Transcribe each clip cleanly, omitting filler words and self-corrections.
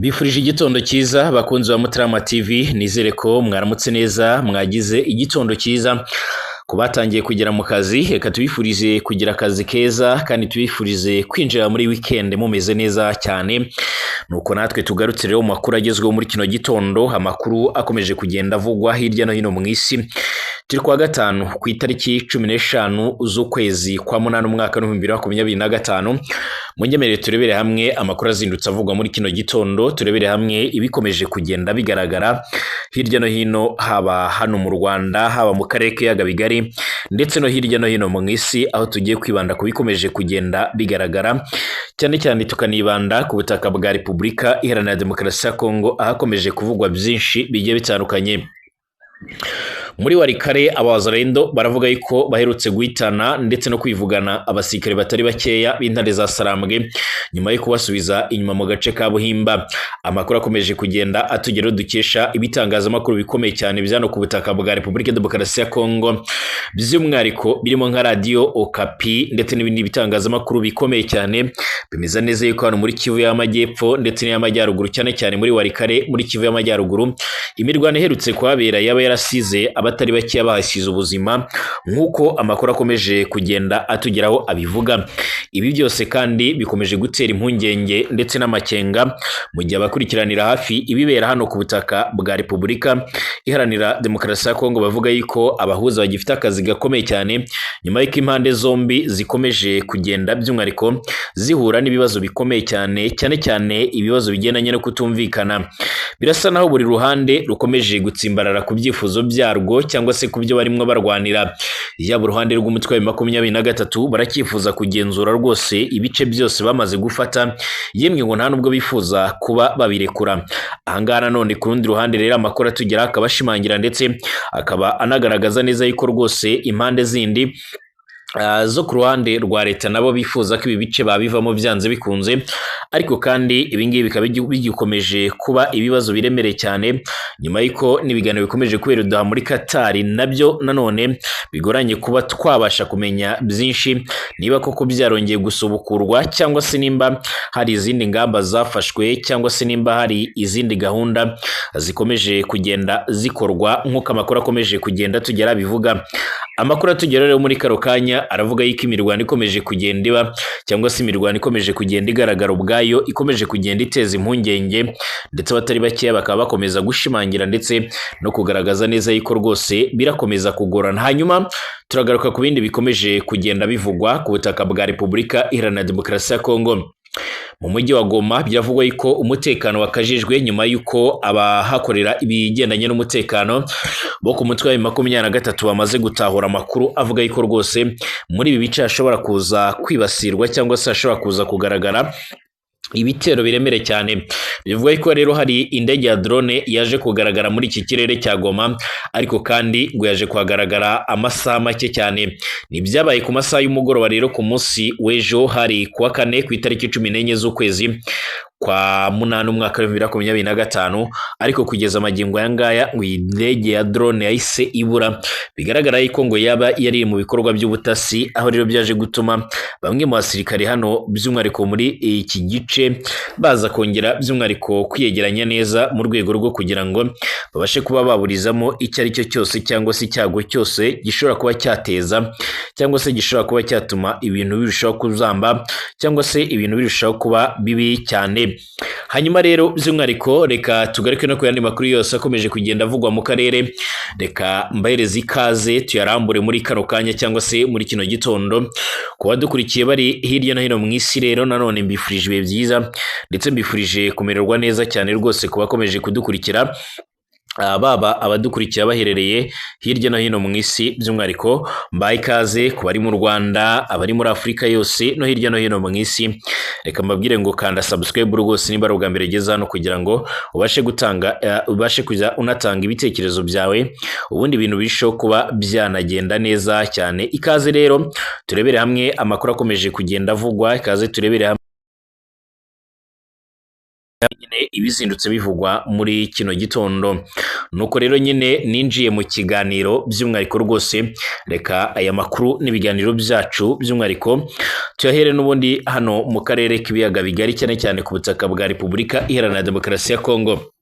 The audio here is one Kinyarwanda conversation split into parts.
Bifurije igitondo cyiza bakunzi ba Mutarama TV, nizere ko mwaramutse neza, mwagize igitondo cyiza. Kubatangiye kugera mu kazi, reka tubifurize kugira akazi keza kandi tubifurize kwinjira muri weekend mumeze neza cyane. Nuko natwe tugarutse rero mu makuru agezweho muri kino gitondo, amakuru akomeje kugenda avugwa hirya no hino mu isi. Turi kwa gatanu ku itariki 15 z'ukwezi kwa 8 umwaka 2025. Munyemerere turebere hamwe amakuru azindutse avugwa muri kino gitondo, turebere hamwe ibikomeje kugenda bigaragara hirya no hino, haba hano mu Rwanda, haba mu karere k'ibiyaga bigari ndetse no hirya no hino mu isi, aho tugiye kwibanda ku bikomeje kugenda bigaragara cyane cyane tukanibanda ku butaka bwa Repubulika Iharanira Demokarasi ya Kongo, ahakomeje kuvugwa byinshi bigiye bitandukanye. Muri Warikare abazarendo baravuga yuko baherutse guhitana ndetse no kwivugana abasirikare batari bakeya b'intare za Sarambwe nyuma yo kubasubiza inyuma mu gace ka Buhimba. Amakuru akomeje kugenda atugeraho dukesha ibitangazamakuru bikomeye cyane byano ku butaka bwa Repubulika Demokarasi ya Kongo, by'umwihariko birimo nka Radio Okapi ndetse n'ibindi bitangazamakuru bikomeye cyane bimeza neza yuko hano muri Kivu y'Amajyepfo ndetse n'Amajyaruguru, cyane cyane muri Warikare muri Kivu y'Amajyaruguru, imirwano iherutse kuhabera yaba yarasize abatari bake bahasize ubuzima nk'uko amakuru akomeje kugenda atugeraho abivuga. Ibi byose kandi bikomeje gutera impungenge ndetse n'amakenga mu gihe abakurikiranira hafi ibibera hano ku butaka bwa Repubulika Iharanira Demokarasi ya Kongo bavuga yuko abahuza bagifite akazi gakomeye cyane nyuma y'uko impande zombi zikomeje kugenda by'umwihariko zihura n'ibibazo bikomeye cyane cyane ibibazo bigendanye no kutumvikana. Birasa naho buri ruhande rukomeje gutsimbarara ku byifuzo byarwo cyangwa se kubyo barimo barwanira. Yaba uruhande rw'umutwe wa 23 barakifuza kugenzura rwose ibice byose bamaze gufata, yemwe ngo nta nubwo bifuza kuba babirekura. Ahangaha none ku rundi ruhande rero amakuru atugera akabashimangira ndetse akaba anagaragaza neza yuko rwose impande zindi zo ku ruhande rwa leta nabo bifuza ko ibi bice babivamo byanze bikunze, ariko kandi ibingibi bikaba bigikomeje kuba ibibazo biremereye cyane nyuma y'uko n'ibiganiro bikomeje kubera muri Qatar, nabyo nanone bigoranye kuba twabasha kumenya byinshi niba koko byarongeye gusubukurwa cyangwa se nimba hari izindi ngamba zafashwe cyangwa se nimba hari izindi gahunda zikomeje kugenda zikorwa nk'uko amakuru akomeje kugenda tugera bivuga. Amakuru atugera rero muri karo kanya aravuga yuko imirwano ikomeje kugenda iba cyangwa se imirwano ikomeje kugenda igaragara ubwayo, ikomeje kugenda iteza impungenge ndetse abatari bakeya bakaba bakomeza gushimangira ndetse no kugaragaza neza yuko rwose birakomeza kugorana. Hanyuma turagaruka ku bindi bikomeje kugenda bivugwa ku butaka bwa Repubulika Iharanira Demokarasi ya Kongo. Mu mujyi wa Goma biravugwa yuko umutekano wakajijwe nyuma yuko abahakorera ibigendanye n'umutekano bo ku mutwe wa 23 bamaze gutahura amakuru avuga yuko rwose muri ibi bice hashobora kuza kwibasirwa cyangwa se hashobora kuza kugaragara ibitero biremere cyane. Bivuga ko rero hari indege ya drone yaje kugaragara muri iki kirere cya Goma, ariko kandi ngo yaje kugaragara amasaha make cyane. Ni byabaye ku masaha y'umugoroba rero ku munsi w'ejo, hari kuwa 4 ku itariki 14 z'ukwezi kwa 8 umwaka 2025, ariko kugeza amagingo yangaya ngo indege ya drone yahise ibura. Bigaragara yuko ngo yaba yari mu bikorwa by'ubutasi, aho rero byaje gutuma bamwe mu basirikare hano by'umwihariko muri iki gice baza kongera by'umwihariko kwiyegeranya neza mu rwego rwo kugira ngo babashe kuba baburizamo icyo ari cyo cyose cyangwa se icyago cyose gishobora kuba cyateza cyangwa se gishobora kuba cyatuma ibintu birushaho kuzamba cyangwa se ibintu birushaho kuba bibi cyane. Hanyuma rero by'umwihariko reka tugaruke no ku yandi makuru yose akomeje kugenda avugwa mu karere. Reka mbahereze ikaze tuyarambure muri kano kanya cyangwa se muri kino gitondo. Kuba dukurikiye bari hirya no hino mu isi rero nanone mbifurije ibihe byiza ndetse mbifurije kumererwa neza cyane rwose kuba bakomeje kudukurikira, baba abadukurikira baherereye hirya no hino mu isi, by'umwihariko mbaye ikaze ku bari mu Rwanda, abari muri Afurika yose no hirya no hino mu isi. Reka mbabwire ngo kanda subscribe rwose niba ari ubwa mbere geza hano kugira ngo ubashe kujya unatanga ibitekerezo byawe, ubundi ibintu birushaho kuba byanagenda neza cyane. Ikaze rero turebere hamwe amakuru akomeje kugenda avugwa, ikaze turebere hamwe nyine ibizindutse bivugwa muri kino gitondo. Nuko rero nyine ninjiye mu kiganiro by'umwihariko rwose, reka aya makuru n'ibiganiro byacu by'umwihariko tuyahere n'ubundi hano mu karere k'ibiyaga bigari, cyane cyane ku butaka bwa Repubulika Iharanira Demokarasi ya Kongo.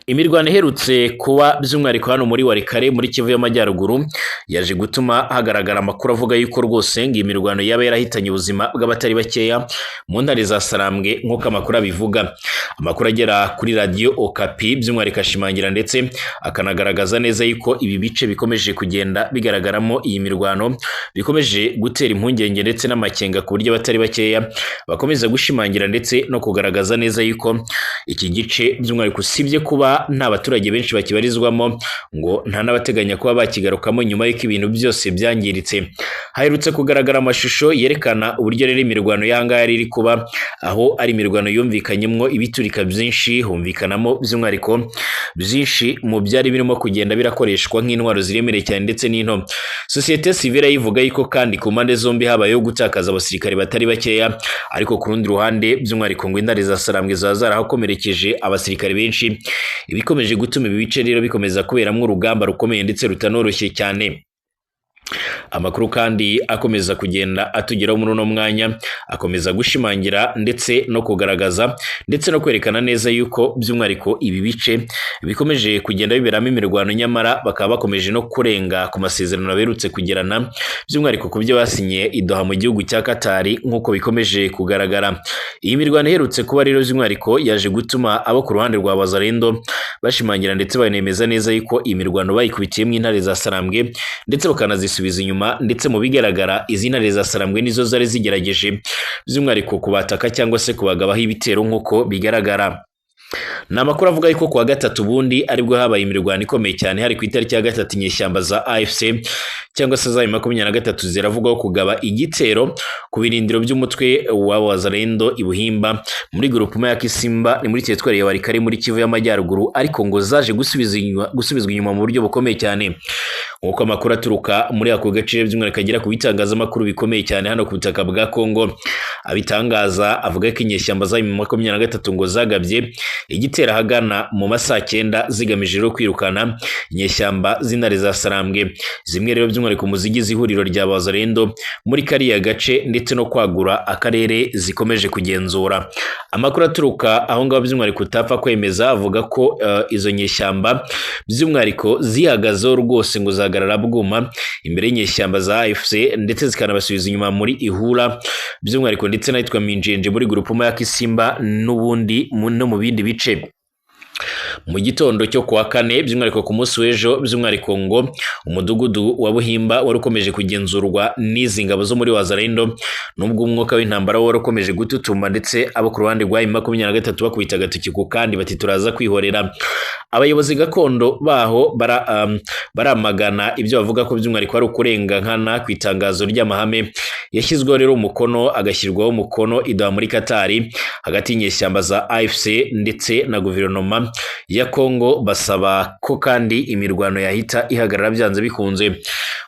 Imirwano iherutse kuba by'umwihariko hano muri Walikale muri Kivu y'Amajyaruguru yaje gutuma hagaragara amakuru avuga yuko rwose ngo imirwano yaba yarahitanye ubuzima bw'abatari bakeya mu ntare za Sarambwe nk'uko amakuru abivuga. Amakuru agera kuri Radio Okapi by'umwihariko ashimangira ndetse akanagaragaza neza yuko ibi bice bikomeje kugenda bigaragaramo iyi mirwano bikomeje gutera impungenge ndetse n'amakenga ku buryo abatari bakeya bakomeza gushimangira ndetse no kugaragaza neza yuko iki gice by'umwihariko usibye kuba nta baturage benshi bakibarizwamo ngo nta n'abateganya kuba bakigarukamo nyuma y'uko ibintu byose byangiritse. Haherutse kugaragara amashusho yerekana uburyo rero imirwano y'ahangaha yari iri kuba, aho ari imirwano yumvikanyemo ibiturika byinshi, humvikanamo by'umwihariko byinshi mu byari birimo kugenda birakoreshwa nk'intwaro ziremereye cyane ndetse n'into. Sosiyete sivile yivuga yuko kandi ku mpande zombi habayeho gutakaza abasirikare batari bakeya, ariko ku rundi ruhande by'umwihariko ngo intare za Sarambwe zaza zarahakomerekeje abasirikare benshi, ibikomeje gutuma ibi bice rero bikomeza kuberamo urugamba rukomeye ndetse rutanoroshye cyane. Amakuru kandi akomeza kugenda atugeraho muri uno mwanya akomeza gushimangira ndetse no kugaragaza ndetse no kwerekana neza yuko by'umwihariko ibi bice bikomeje kugenda biberamo imirwano, nyamara bakaba bakomeje no kurenga ku masezerano berutse kugirana by'umwihariko ku byo basinye i Doha mu gihugu cya Qatar nk'uko bikomeje kugaragara. Iyi mirwano iherutse kuba rero by'umwihariko yaje gutuma abo ku ruhande rwa Wazalendo bashimangira ndetse banemeza neza yuko iyi mirwano bayikubitiyemo intare za Sarambwe ndetse bakanazisubiza inyuma, ndetse mu bigaragara izi ntare za Sarambwe nizo zari zigerageje by'umwihariko kubataka cyangwa se kubagabaho ibitero nk'uko bigaragara. Ni amakuru avuga yuko kuwa gatatu bundi aribwo habaye imirwano ikomeye cyane, hari ku itariki ya gatatu inyeshyamba za AFC cyangwa se za M23 ziravugwaho kugaba igitero ku birindiro by'umutwe wa Wazalendo i Buhimba muri groupement ya Kisimba ni muri teritwari ya Walikale muri Kivu y'Amajyaruguru, ariko ngo zaje gusubizwa inyuma mu buryo bukomeye cyane. Nk'uko amakuru aturuka muri ako gace by'umwihariko agera ku bitangazamakuru bikomeye cyane hano ku butaka bwa Kongo abitangaza, avuga ko inyeshyamba za M23 ngo zagabye igitera hagana mu masaa 9 zigamije rero kwirukana inyeshyamba z'intare za Sarambwe, zimwe rero by'umwihariko mu zigize ihuriro rya Wazalendo muri kariya gace ndetse no kwagura akarere zikomeje kugenzura. Amakuru aturuka aho ngaho by'umwihariko utapfa kwemeza avuga ko izo nyeshyamba by'umwihariko zihagazeho rwose ngo zagarara bwuma imbere y'inyeshyamba za AFC ndetse zikanabasubiza inyuma muri Ihura by'umwihariko ndetse n'ahitwa Minjenje muri groupement ya Kisimba n'ubundi no mu bindi bice. Mu gitondo cyo kuwa kane by'umwihariko ku munsi w'ejo by'umwihariko ngo umudugudu wa Buhimba wari ukomeje kugenzurwa n'izi ngabo zo muri Wazalendo, nubwo umwuka w'intambara wari ukomeje gututuma ndetse abo ku ruhande rwa M23 bakubita agatoki ku kandi bati turaza kwihorera. Abayobozi gakondo baho baramagana ibyo bavuga ko by'umwihariko ari ukurenga nkana ku itangazo ry'amahame yashyizweho rero umukono agashyirwaho umukono i Doha muri Qatar hagati y'inyeshyamba za AFC ndetse na guverinoma ya Kongo, basaba ko kandi imirwano yahita ihagarara byanze bikunze.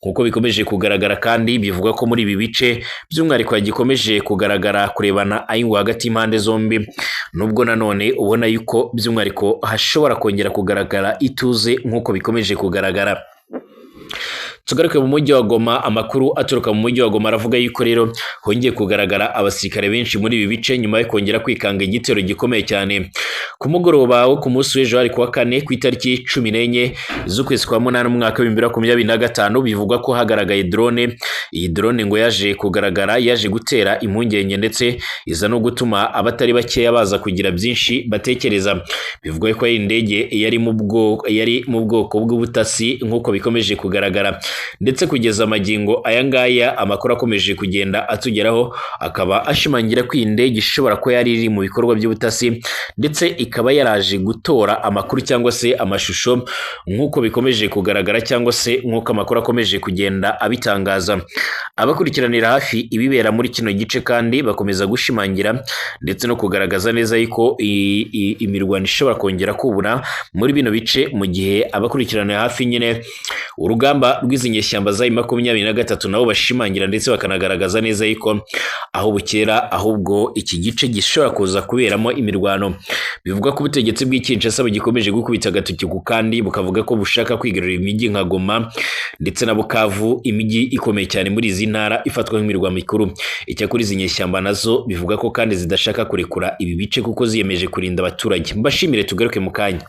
Nkuko bikomeje kugaragara kandi bivuga ko muri ibi bice by'umwihariko gikomeje kugaragara kurebana ayingwa hagati y'impande zombi, nubwo nanone ubona yuko by'umwihariko hashobora kongera kugaragara ituze nkuko bikomeje kugaragara. Tugaruke mu mujyi wa Goma, amakuru aturuka mu mujyi wa Goma aravuga yuko rero hongeye kugaragara abasirikare benshi muri ibi bice nyuma yo kongera kwikanga igitero gikomeye cyane. Ku mugoroba wo ku munsi w'ejo hari kuwa kane ku itariki 14 z'ukwezi kwa 8 umwaka wa 2025 bivugwa ko hagaragaye drone. Iyi drone ngo yaje kugaragara yaje gutera impungenge ndetse iza no gutuma abatari bakeya baza kugira byinshi batekereza. Bivugwa ko indege yari mu bwoko bw'ubutasi nkuko bikomeje kugaragara, ndetse kugeza amagingo aya ngaya amakuru akomeje kugenda atugeraho akaba ashimangira ko indege ishobora ko yari iri mu bikorwa by'ubutasi ndetse ikaba yaraje gutora amakuru cyangwa se amashusho nk'uko bikomeje kugaragara cyangwa se nk'uko amakuru akomeje kugenda abitangaza. Abakurikiranira hafi ibibera muri kino gice kandi bakomeza gushimangira ndetse no kugaragaza neza yuko imirwano ishobora kongera kubura muri bino bice, mu gihe abakurikiranira hafi nyine urugamba rw'izi nyeshyamba za M23 nabo bashimangira ndetse bakanagaragaza neza yuko aho bukera ahubwo iki gice gishobora kuza kuberamo imirwano. Bivuga ko ubutegetsi bw'Kinshasa bugikomeje gukubita agatoki ku kandi bukavuga ko bushaka kwigarurira imijyi nka Goma ndetse na Bukavu, imijyi ikomeye cyane muri izi ntara ifatwa nk'imirwa mikuru. Icyakora izi nyeshyamba nazo bivuga ko kandi zidashaka kurekura ibi bice kuko ziyemeje kurinda abaturage. Mbashimire, tugaruke mu kanya.